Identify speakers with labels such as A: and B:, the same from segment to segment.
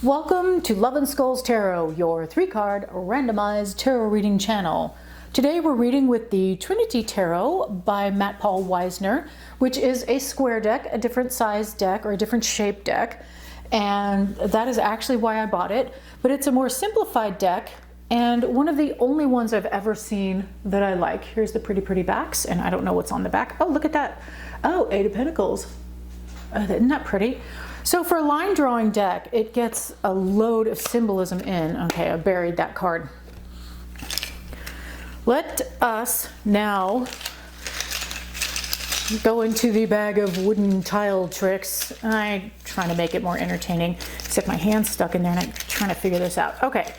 A: Welcome to Love and Skulls Tarot, your 3-card randomized tarot reading channel. Today we're reading with the Trinity Tarot by Ari Wisner, which is a square deck, a different size deck or a different shape deck. And that is actually why I bought it. But it's a more simplified deck and one of the only ones I've ever seen that I like. Here's the pretty backs, and I don't know what's on the back. Oh, look at that. Oh, 8 of Pentacles. Isn't that pretty? So for a line drawing deck, it gets a load of symbolism in. Okay, I buried that card. Let us now go into the bag of wooden tile tricks. I'm trying to make it more entertaining, except my hand's stuck in there and I'm trying to figure this out. Okay.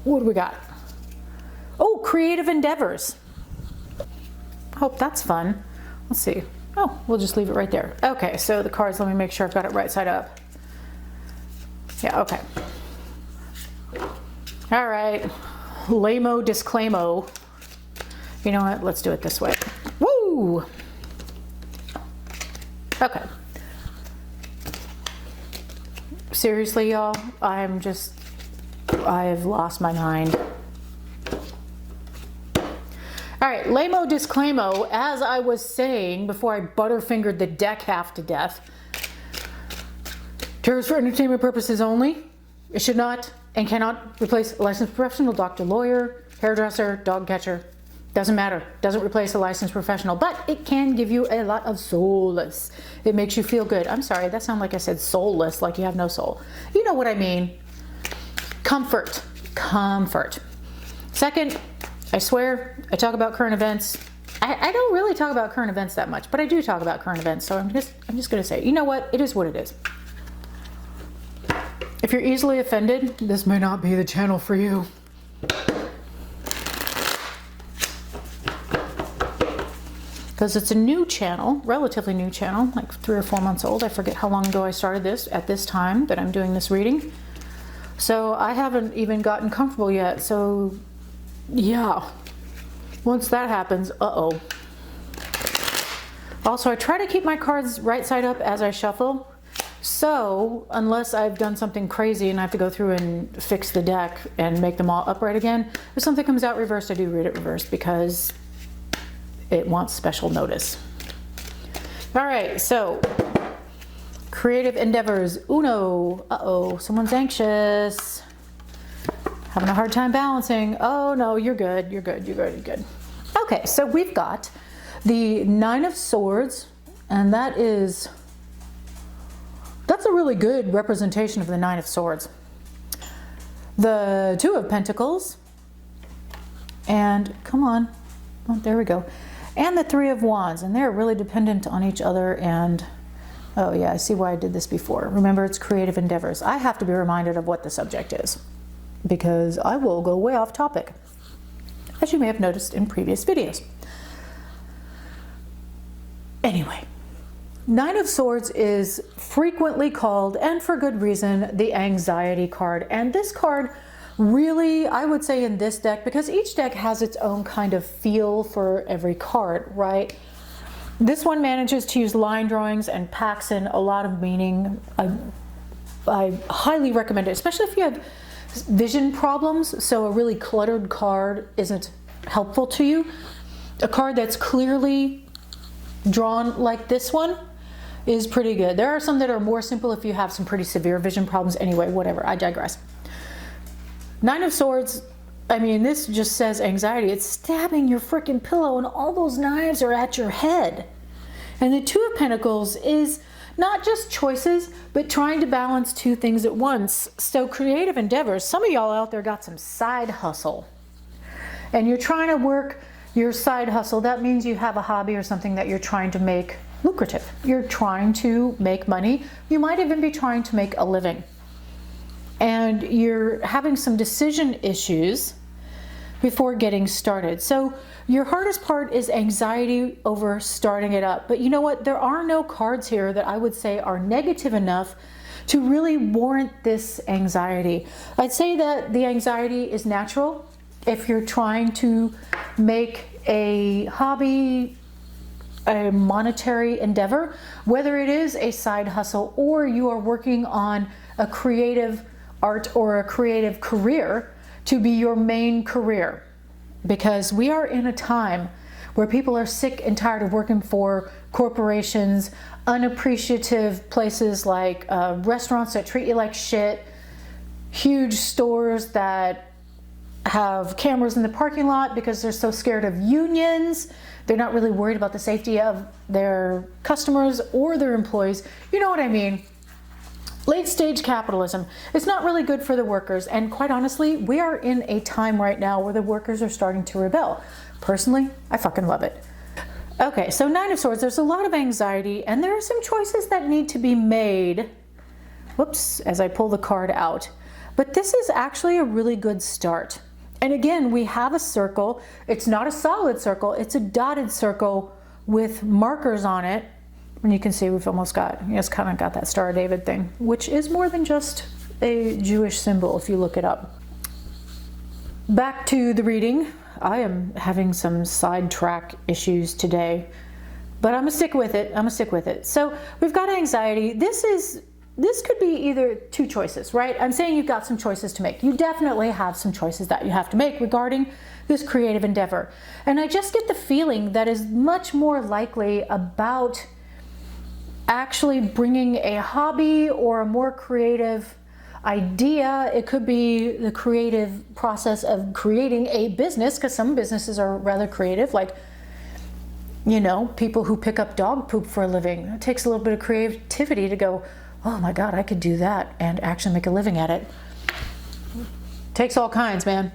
A: What do we got? Oh, creative endeavors. Hope that's fun. Let's see. Oh, we'll just leave it right there. Okay, so the cards, let me make sure I've got it right side up. Yeah, okay. All right. Lame-o disclaimo. You know what? Let's do it this way. Woo! Okay. Seriously, y'all, I've lost my mind. All right, lame-o disclaimo, as I was saying before I butterfingered the deck half to death. Tarot is for entertainment purposes only. It should not and cannot replace a licensed professional, doctor, lawyer, hairdresser, dog catcher. Doesn't matter. Doesn't replace a licensed professional, but it can give you a lot of solace. It makes you feel good. I'm sorry, that sounded like I said soulless, like you have no soul. You know what I mean. Comfort. Comfort. Second, I swear, I talk about current events. I don't really talk about current events that much, but I do talk about current events. So I'm just going to say, you know what? It is what it is. If you're easily offended, this may not be the channel for you. Because it's a new channel, relatively new channel, like 3 or 4 months old. I forget how long ago I started this at this time that I'm doing this reading. So I haven't even gotten comfortable yet. So yeah, once that happens, uh-oh. Also, I try to keep my cards right side up as I shuffle. So unless I've done something crazy and I have to go through and fix the deck and make them all upright again, if something comes out reversed, I do read it reversed because it wants special notice. All right, so creative endeavors. Uno. Uh-oh, someone's anxious. Having a hard time balancing. Oh no, you're good. You're good. You're good. You're good. Okay, so we've got the 9 of Swords, and that's a really good representation of the 9 of Swords. The 2 of Pentacles, and come on, oh, there we go. And the 3 of Wands, and they're really dependent on each other. And oh yeah, I see why I did this before. Remember, it's creative endeavors. I have to be reminded of what the subject is, because I will go way off topic, as you may have noticed in previous videos. Anyway, 9 of Swords is frequently called, and for good reason, the anxiety card. And this card really, I would say in this deck, because each deck has its own kind of feel for every card, right? This one manages to use line drawings and packs in a lot of meaning. I highly recommend it, especially if you have vision problems, so a really cluttered card isn't helpful to you. A card that's clearly drawn like this one is pretty good. There are some that are more simple if you have some pretty severe vision problems. Anyway, whatever, I digress. 9 of Swords, I mean, this just says anxiety. It's stabbing your freaking pillow and all those knives are at your head. And the 2 of Pentacles is not just choices, but trying to balance 2 things at once. So creative endeavors, some of y'all out there got some side hustle. And you're trying to work your side hustle. That means you have a hobby or something that you're trying to make lucrative. You're trying to make money. You might even be trying to make a living. And you're having some decision issues before getting started. So your hardest part is anxiety over starting it up. But you know what? There are no cards here that I would say are negative enough to really warrant this anxiety. I'd say that the anxiety is natural if you're trying to make a hobby a monetary endeavor, whether it is a side hustle or you are working on a creative art or a creative career to be your main career. Because we are in a time where people are sick and tired of working for corporations, unappreciative places like restaurants that treat you like shit, huge stores that have cameras in the parking lot because they're so scared of unions. They're not really worried about the safety of their customers or their employees. You know what I mean? Late stage capitalism. It's not really good for the workers. And quite honestly, we are in a time right now where the workers are starting to rebel. Personally, I fucking love it. Okay, so Nine of Swords, there's a lot of anxiety and there are some choices that need to be made. Whoops, as I pull the card out. But this is actually a really good start. And again, we have a circle. It's not a solid circle. It's a dotted circle with markers on it. And you can see we've almost got, it's kind of got that Star of David thing, which is more than just a Jewish symbol if you look it up. Back to the reading. I am having some sidetrack issues today, but I'm gonna stick with it. I'm gonna stick with it. So we've got anxiety. This could be either two choices, right? I'm saying you've got some choices to make. You definitely have some choices that you have to make regarding this creative endeavor. And I just get the feeling that is much more likely about actually bringing a hobby or a more creative idea. It could be the creative process of creating a business, because some businesses are rather creative, like, you know, people who pick up dog poop for a living. It takes a little bit of creativity to go, oh my God, I could do that and actually make a living at it. Takes all kinds, man.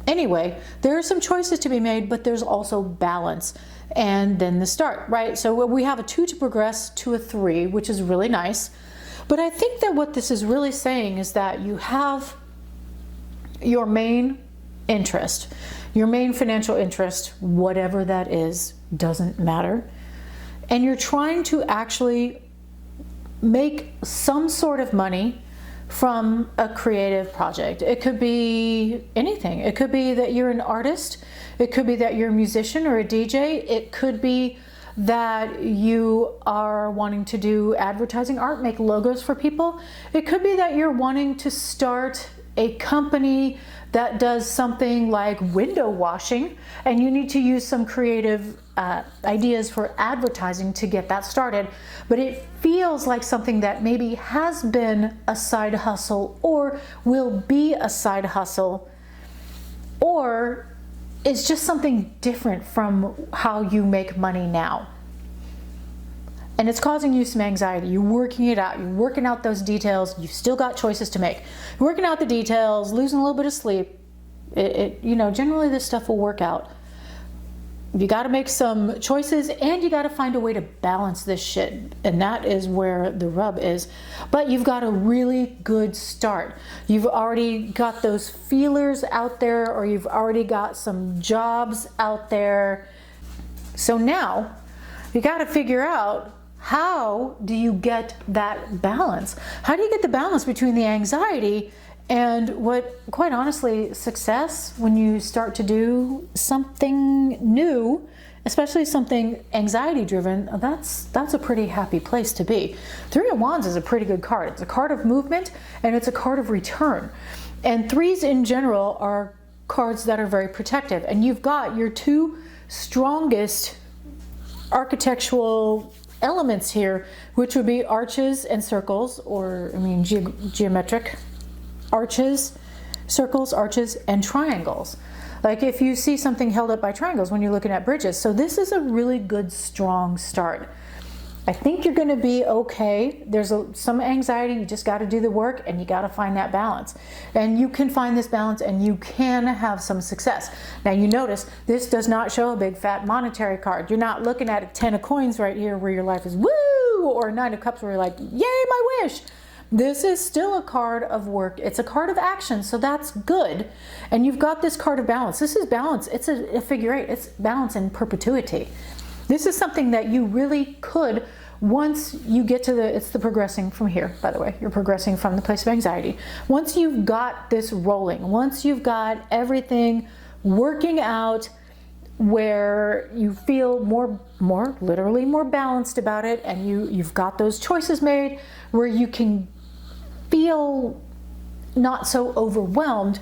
A: Anyway, there are some choices to be made, but there's also balance. And then the start, right? So we have a 2 to progress to a 3, which is really nice. But I think that what this is really saying is that you have your main interest, your main financial interest, whatever that is, doesn't matter. And you're trying to actually make some sort of money from a creative project. It could be anything. It could be that you're an artist. It could be that you're a musician or a DJ. It could be that you are wanting to do advertising art, make logos for people. It could be that you're wanting to start a company that does something like window washing, and you need to use some creative ideas for advertising to get that started. But it feels like something that maybe has been a side hustle or will be a side hustle, or it's just something different from how you make money now. And it's causing you some anxiety. You're working it out. You're working out those details. You've still got choices to make. You're working out the details, losing a little bit of sleep. You know, generally this stuff will work out. You got to make some choices and you got to find a way to balance this shit. And that is where the rub is. But you've got a really good start. You've already got those feelers out there, or you've already got some jobs out there. So now you got to figure out, how do you get that balance? How do you get the balance between the anxiety and what, quite honestly, success when you start to do something new, especially something anxiety driven, that's a pretty happy place to be. 3 of Wands is a pretty good card. It's a card of movement and it's a card of return. And 3s in general are cards that are very protective. And you've got your 2 strongest architectural elements here, which would be arches and circles, or I mean geometric arches, circles, arches, and triangles. Like if you see something held up by triangles when you're looking at bridges. So this is a really good, strong start. I think you're going to be okay. There's some anxiety. You just got to do the work and you got to find that balance. And you can find this balance and you can have some success. Now you notice this does not show a big fat monetary card. You're not looking at a 10 of coins right here where your life is woo, or a 9 of cups where you're like, yay, my wish. This is still a card of work. It's a card of action, so that's good. And you've got this card of balance. This is balance. It's a figure 8. It's balance in perpetuity. This is something that you really could, once you get to it's the progressing from here, by the way. You're progressing from the place of anxiety. Once you've got this rolling, once you've got everything working out, where you feel more literally more balanced about it, and you've got those choices made where you can feel not so overwhelmed,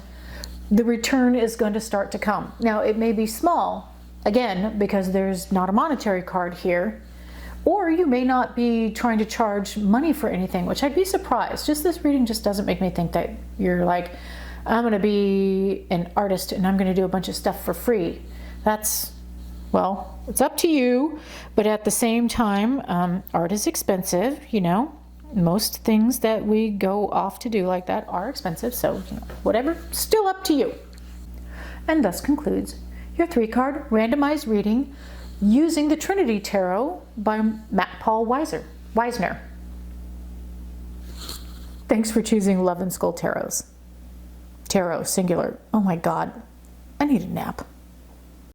A: the return is going to start to come. Now, it may be small, again, because there's not a monetary card here, or you may not be trying to charge money for anything, which I'd be surprised. Just this reading just doesn't make me think that you're like, I'm going to be an artist and I'm going to do a bunch of stuff for free. That's, well, it's up to you, but at the same time, art is expensive, you know. Most things that we go off to do like that are expensive, so you know, whatever, still up to you. And thus concludes your 3-card randomized reading using the Trinity Tarot by Paul Wisner. Thanks for choosing Love and Skull Tarot, singular. Oh my God, I need a nap.